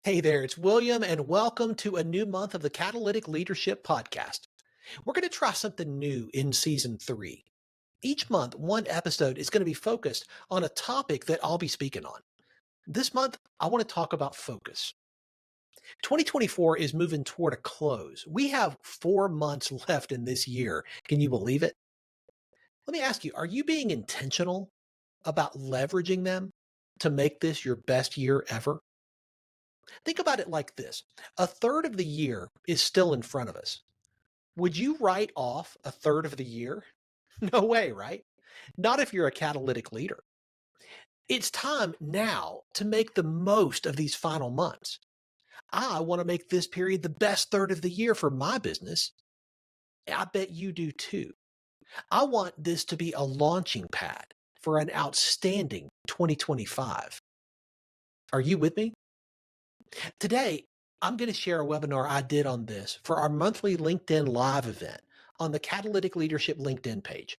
Hey there, it's William, and welcome to a new month of the Catalytic Leadership Podcast. We're going to try something new in season 3. Each month, one episode is going to be focused on a topic that I'll be speaking on. This month, I want to talk about focus. 2024 is moving toward a close. We have 4 months left in this year. Can you believe it? Let me ask you, are you being intentional about leveraging them to make this your best year ever? Think about it like this. A third of the year is still in front of us. Would you write off a third of the year? No way, right? Not if you're a catalytic leader. It's time now to make the most of these final months. I want to make this period the best third of the year for my business. I bet you do too. I want this to be a launching pad for an outstanding 2025. Are you with me? Today, I'm going to share a webinar I did on this for our monthly LinkedIn Live event on the Catalytic Leadership LinkedIn page.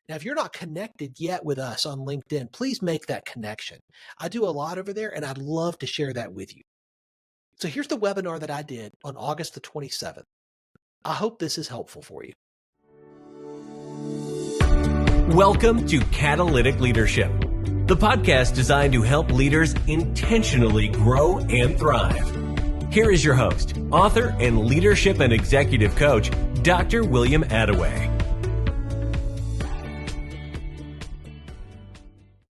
Now, if you're not connected yet with us on LinkedIn, please make that connection. I do a lot over there, and I'd love to share that with you. So here's the webinar that I did on August the 27th. I hope this is helpful for you. Welcome to Catalytic Leadership, the podcast designed to help leaders intentionally grow and thrive. Here is your host, author, and leadership and executive coach, Dr. William Attaway.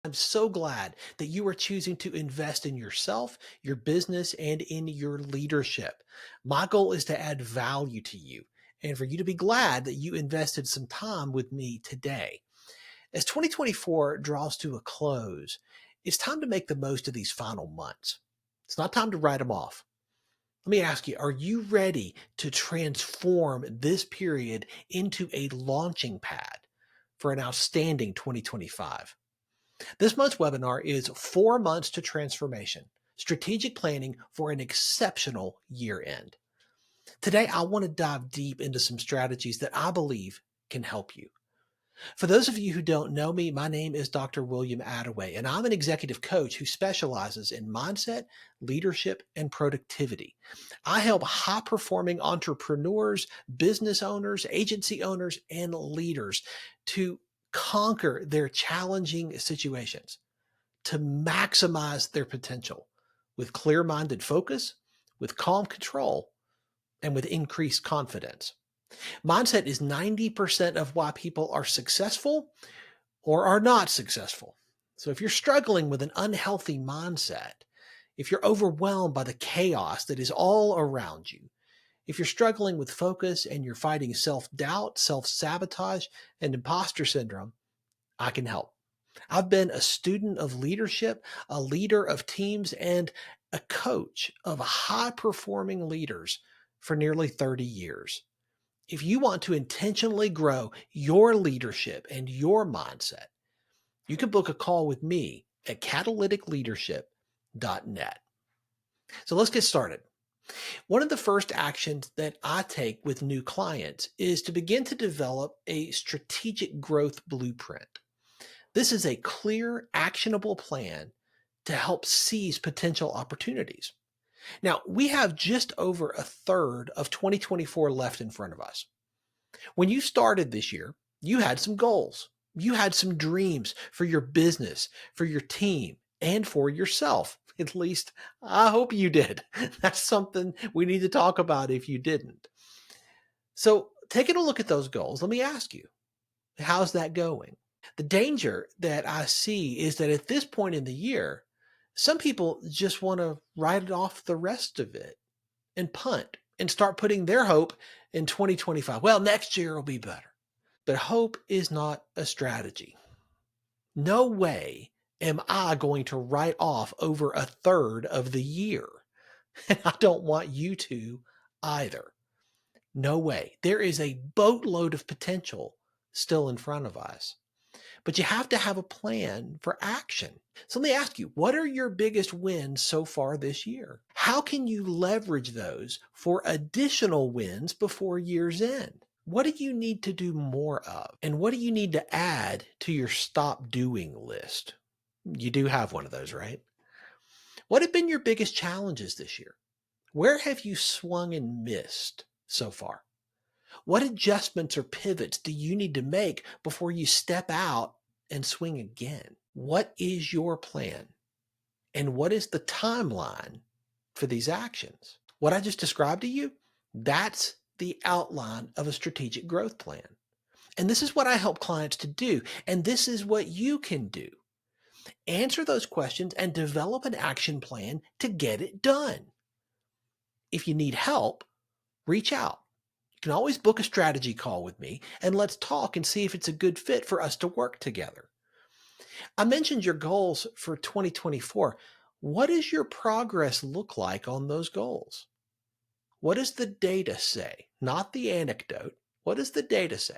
I'm so glad that you are choosing to invest in yourself, your business, and in your leadership. My goal is to add value to you and for you to be glad that you invested some time with me today. As 2024 draws to a close, it's time to make the most of these final months. It's not time to write them off. Let me ask you, are you ready to transform this period into a launching pad for an outstanding 2025? This month's webinar is 4 months to transformation, strategic planning for an exceptional year end. Today, I want to dive deep into some strategies that I believe can help you. For those of you who don't know me, my name is Dr. William Attaway, and I'm an executive coach who specializes in mindset, leadership, and productivity. I help high-performing entrepreneurs, business owners, agency owners, and leaders to conquer their challenging situations, to maximize their potential with clear-minded focus, with calm control, and with increased confidence. Mindset is 90% of why people are successful or are not successful. So if you're struggling with an unhealthy mindset, if you're overwhelmed by the chaos that is all around you, if you're struggling with focus and you're fighting self-doubt, self-sabotage, and imposter syndrome, I can help. I've been a student of leadership, a leader of teams, and a coach of high-performing leaders for nearly 30 years. If you want to intentionally grow your leadership and your mindset, you can book a call with me at catalyticleadership.net. So let's get started. One of the first actions that I take with new clients is to begin to develop a strategic growth blueprint. This is a clear, actionable plan to help seize potential opportunities. Now, we have just over a third of 2024 left in front of us. When you started this year, you had some goals. You had some dreams for your business, for your team, and for yourself. At least I hope you did. That's something we need to talk about if you didn't. So, taking a look at those goals, let me ask you, how's that going? The danger that I see is that at this point in the year, some people just want to write off the rest of it and punt and start putting their hope in 2025. Well, next year will be better. But hope is not a strategy. No way am I going to write off over a third of the year. And I don't want you to either. No way. There is a boatload of potential still in front of us. But you have to have a plan for action. So let me ask you, what are your biggest wins so far this year? How can you leverage those for additional wins before year's end? What do you need to do more of? And what do you need to add to your stop doing list? You do have one of those, right? What have been your biggest challenges this year? Where have you swung and missed so far? What adjustments or pivots do you need to make before you step out and swing again? What is your plan? And what is the timeline for these actions? What I just described to you, that's the outline of a strategic growth plan. And this is what I help clients to do. And this is what you can do. Answer those questions and develop an action plan to get it done. If you need help, reach out. You can always book a strategy call with me and let's talk and see if it's a good fit for us to work together. I mentioned your goals for 2024. What does your progress look like on those goals? What does the data say? Not the anecdote. What does the data say?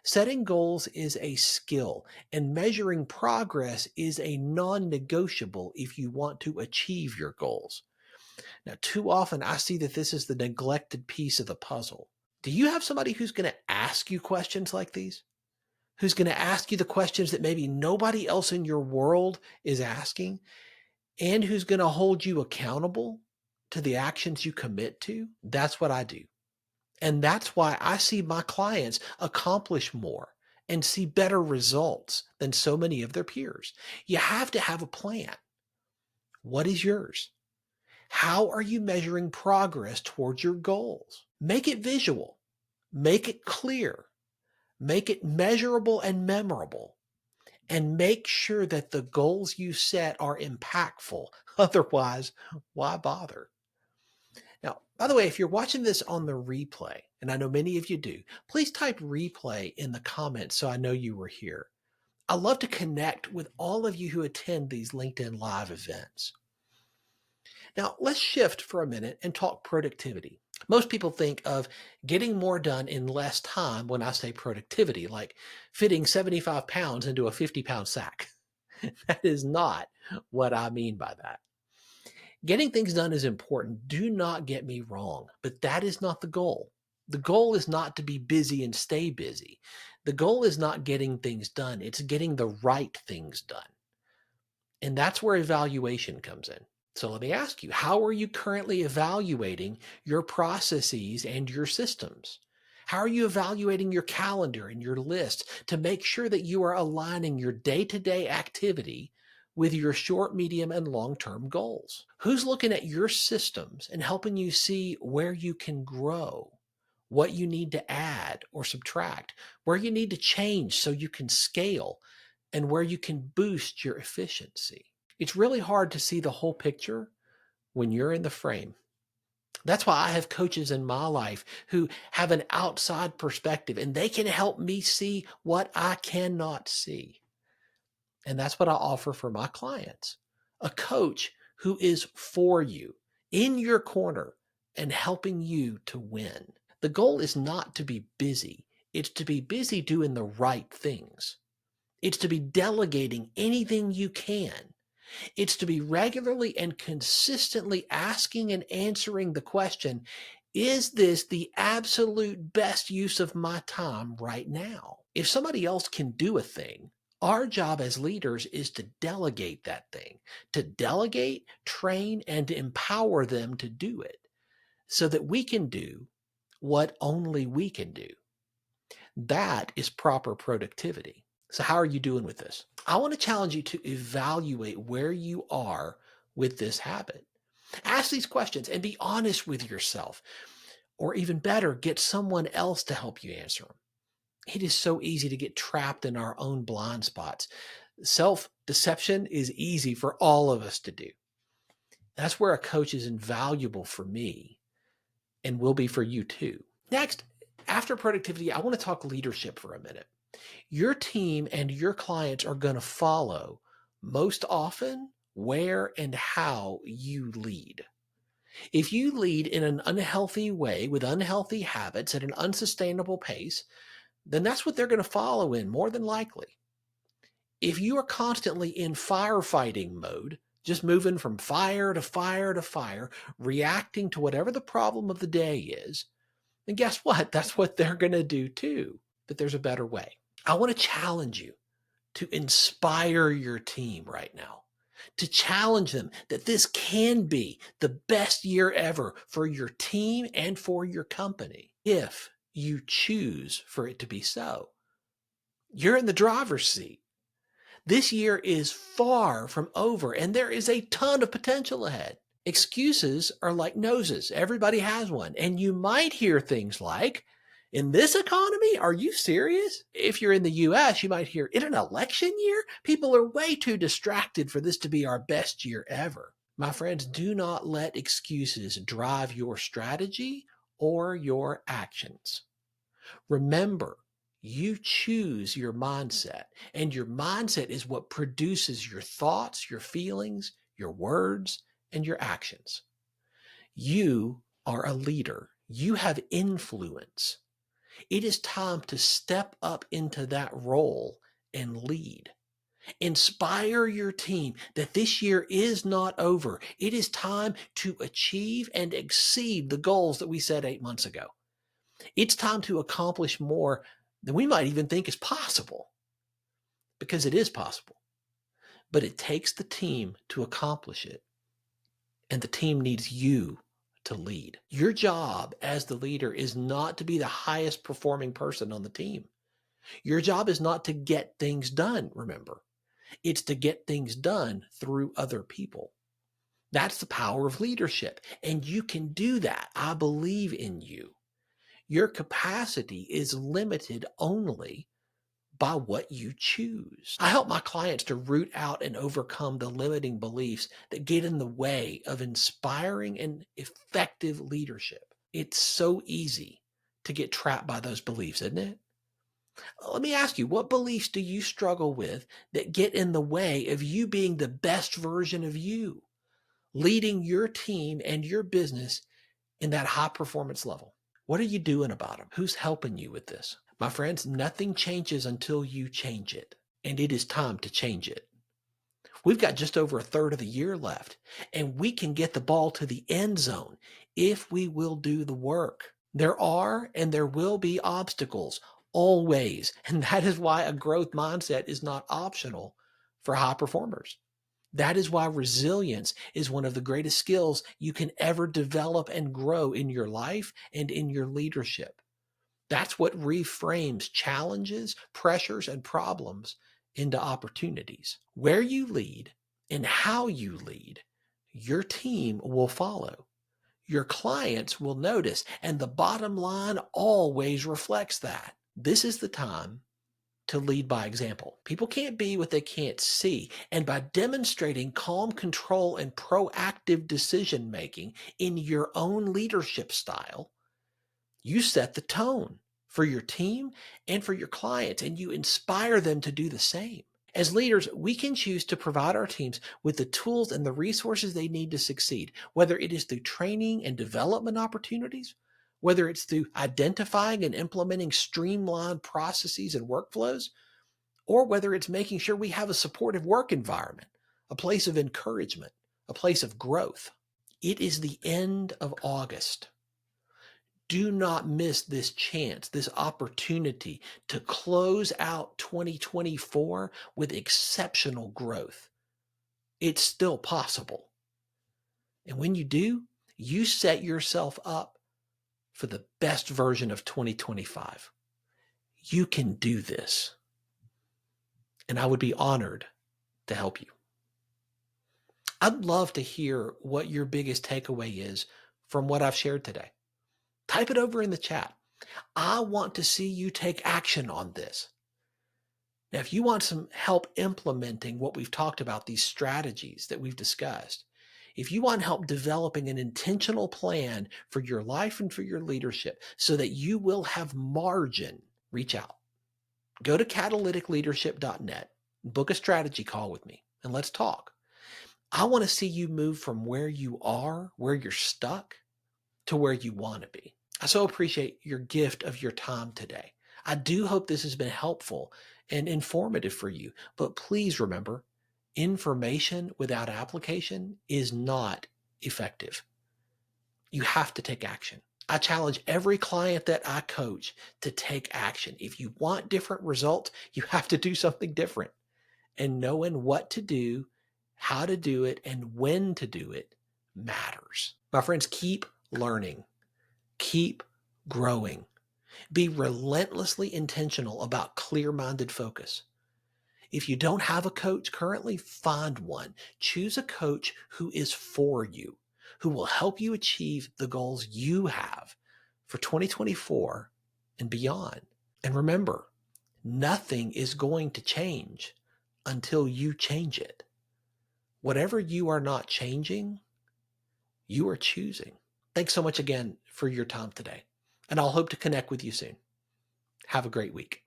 Setting goals is a skill, and measuring progress is a non-negotiable if you want to achieve your goals. Now, too often I see that this is the neglected piece of the puzzle. Do you have somebody who's going to ask you questions like these? Who's going to ask you the questions that maybe nobody else in your world is asking, and who's going to hold you accountable to the actions you commit to? That's what I do. And that's why I see my clients accomplish more and see better results than so many of their peers. You have to have a plan. What is yours? How are you measuring progress towards your goals? Make it visual, make it clear, make it measurable and memorable, and make sure that the goals you set are impactful. Otherwise, why bother? Now, by the way, if you're watching this on the replay, and I know many of you do, please type replay in the comments so I know you were here. I love to connect with all of you who attend these LinkedIn Live events. Now, let's shift for a minute and talk productivity. Most people think of getting more done in less time when I say productivity, like fitting 75 pounds into a 50-pound sack. That is not what I mean by that. Getting things done is important. Do not get me wrong, but that is not the goal. The goal is not to be busy and stay busy. The goal is not getting things done. It's getting the right things done. And that's where evaluation comes in. So let me ask you, how are you currently evaluating your processes and your systems? How are you evaluating your calendar and your list to make sure that you are aligning your day-to-day activity with your short, medium, and long-term goals? Who's looking at your systems and helping you see where you can grow, what you need to add or subtract, where you need to change so you can scale, and where you can boost your efficiency? It's really hard to see the whole picture when you're in the frame. That's why I have coaches in my life who have an outside perspective and they can help me see what I cannot see. And that's what I offer for my clients. A coach who is for you, in your corner, and helping you to win. The goal is not to be busy. It's to be busy doing the right things. It's to be delegating anything you can. It's to be regularly and consistently asking and answering the question, is this the absolute best use of my time right now? If somebody else can do a thing, our job as leaders is to delegate that thing, to delegate, train, and to empower them to do it so that we can do what only we can do. That is proper productivity. So how are you doing with this? I want to challenge you to evaluate where you are with this habit. Ask these questions and be honest with yourself. Or even better, get someone else to help you answer them. It is so easy to get trapped in our own blind spots. Self-deception is easy for all of us to do. That's where a coach is invaluable for me and will be for you too. Next, after productivity, I want to talk leadership for a minute. Your team and your clients are going to follow most often where and how you lead. If you lead in an unhealthy way with unhealthy habits at an unsustainable pace, then that's what they're going to follow in more than likely. If you are constantly in firefighting mode, just moving from fire to fire to fire, reacting to whatever the problem of the day is, then guess what? That's what they're going to do too. But there's a better way. I want to challenge you to inspire your team right now. to challenge them that this can be the best year ever for your team and for your company if you choose for it to be so. You're in the driver's seat. This year is far from over, and there is a ton of potential ahead. Excuses are like noses. Everybody has one. And you might hear things like, in this economy, are you serious? If you're in the US, you might hear, in an election year, people are way too distracted for this to be our best year ever. My friends, do not let excuses drive your strategy or your actions. Remember, you choose your mindset, and your mindset is what produces your thoughts, your feelings, your words, and your actions. You are a leader. You have influence. It is time to step up into that role and lead. Inspire your team that this year is not over. It is time to achieve and exceed the goals that we set 8 months ago. It's time to accomplish more than we might even think is possible, because it is possible. But it takes the team to accomplish it, and the team needs you to lead. Your job as the leader is not to be the highest performing person on the team. Your job is not to get things done, remember. It's to get things done through other people. That's the power of leadership, and you can do that. I believe in you. Your capacity is limited only by what you choose. I help my clients to root out and overcome the limiting beliefs that get in the way of inspiring and effective leadership. It's so easy to get trapped by those beliefs, isn't it? Let me ask you, what beliefs do you struggle with that get in the way of you being the best version of you, leading your team and your business in that high performance level? What are you doing about them? Who's helping you with this? My friends, nothing changes until you change it, and it is time to change it. We've got just over a third of the year left, and we can get the ball to the end zone if we will do the work. There are and there will be obstacles always, and that is why a growth mindset is not optional for high performers. That is why resilience is one of the greatest skills you can ever develop and grow in your life and in your leadership. That's what reframes challenges, pressures, and problems into opportunities. Where you lead and how you lead, your team will follow. Your clients will notice, and the bottom line always reflects that. This is the time to lead by example. People can't be what they can't see. And by demonstrating calm control and proactive decision making in your own leadership style, you set the tone for your team and for your clients, and you inspire them to do the same. As leaders, we can choose to provide our teams with the tools and the resources they need to succeed, whether it is through training and development opportunities, whether it's through identifying and implementing streamlined processes and workflows, or whether it's making sure we have a supportive work environment, a place of encouragement, a place of growth. It is the end of August. Do not miss this chance, this opportunity to close out 2024 with exceptional growth. It's still possible. And when you do, you set yourself up for the best version of 2025. You can do this. And I would be honored to help you. I'd love to hear what your biggest takeaway is from what I've shared today. Type it over in the chat. I want to see you take action on this. Now, if you want some help implementing what we've talked about, these strategies that we've discussed, if you want help developing an intentional plan for your life and for your leadership so that you will have margin, reach out. Go to catalyticleadership.net, book a strategy call with me, and let's talk. I want to see you move from where you are, where you're stuck, to where you want to be. I so appreciate your gift of your time today. I do hope this has been helpful and informative for you, but please remember, information without application is not effective. You have to take action. I challenge every client that I coach to take action. If you want different results, you have to do something different. And knowing what to do, how to do it and when to do it matters. My friends, keep learning, keep growing. Be relentlessly intentional about clear-minded focus. If you don't have a coach currently, find one. Choose a coach who is for you, who will help you achieve the goals you have for 2024 and beyond. And remember, nothing is going to change until you change it. Whatever you are not changing, you are choosing. Thanks so much again for your time today, and I'll hope to connect with you soon. Have a great week.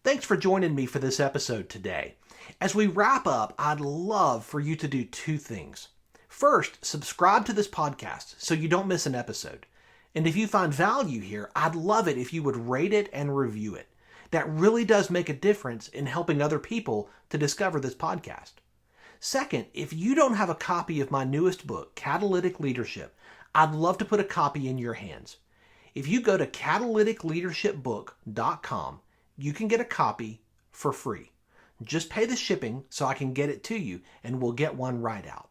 Thanks for joining me for this episode today. As we wrap up, I'd love for you to do two things. First, subscribe to this podcast so you don't miss an episode. And if you find value here, I'd love it if you would rate it and review it. That really does make a difference in helping other people to discover this podcast. Second, if you don't have a copy of my newest book, Catalytic Leadership, I'd love to put a copy in your hands. If you go to catalyticleadershipbook.com, you can get a copy for free. Just pay the shipping so I can get it to you, and we'll get one right out.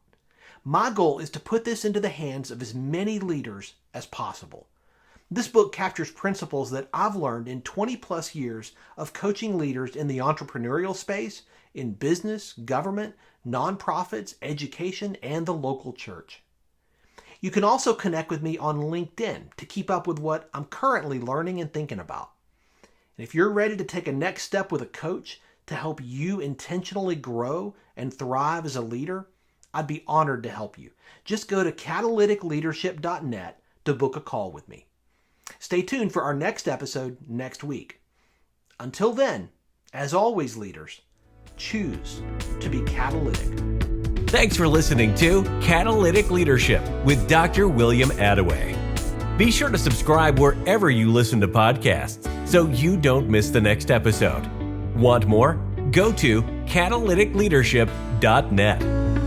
My goal is to put this into the hands of as many leaders as possible. This book captures principles that I've learned in 20 plus years of coaching leaders in the entrepreneurial space, in business, government, nonprofits, education, and the local church. You can also connect with me on LinkedIn to keep up with what I'm currently learning and thinking about. And if you're ready to take a next step with a coach to help you intentionally grow and thrive as a leader, I'd be honored to help you. Just go to catalyticleadership.net to book a call with me. Stay tuned for our next episode next week. Until then, as always, leaders, choose to be catalytic. Thanks for listening to Catalytic Leadership with Dr. William Attaway. Be sure to subscribe wherever you listen to podcasts so you don't miss the next episode. Want more? Go to catalyticleadership.net.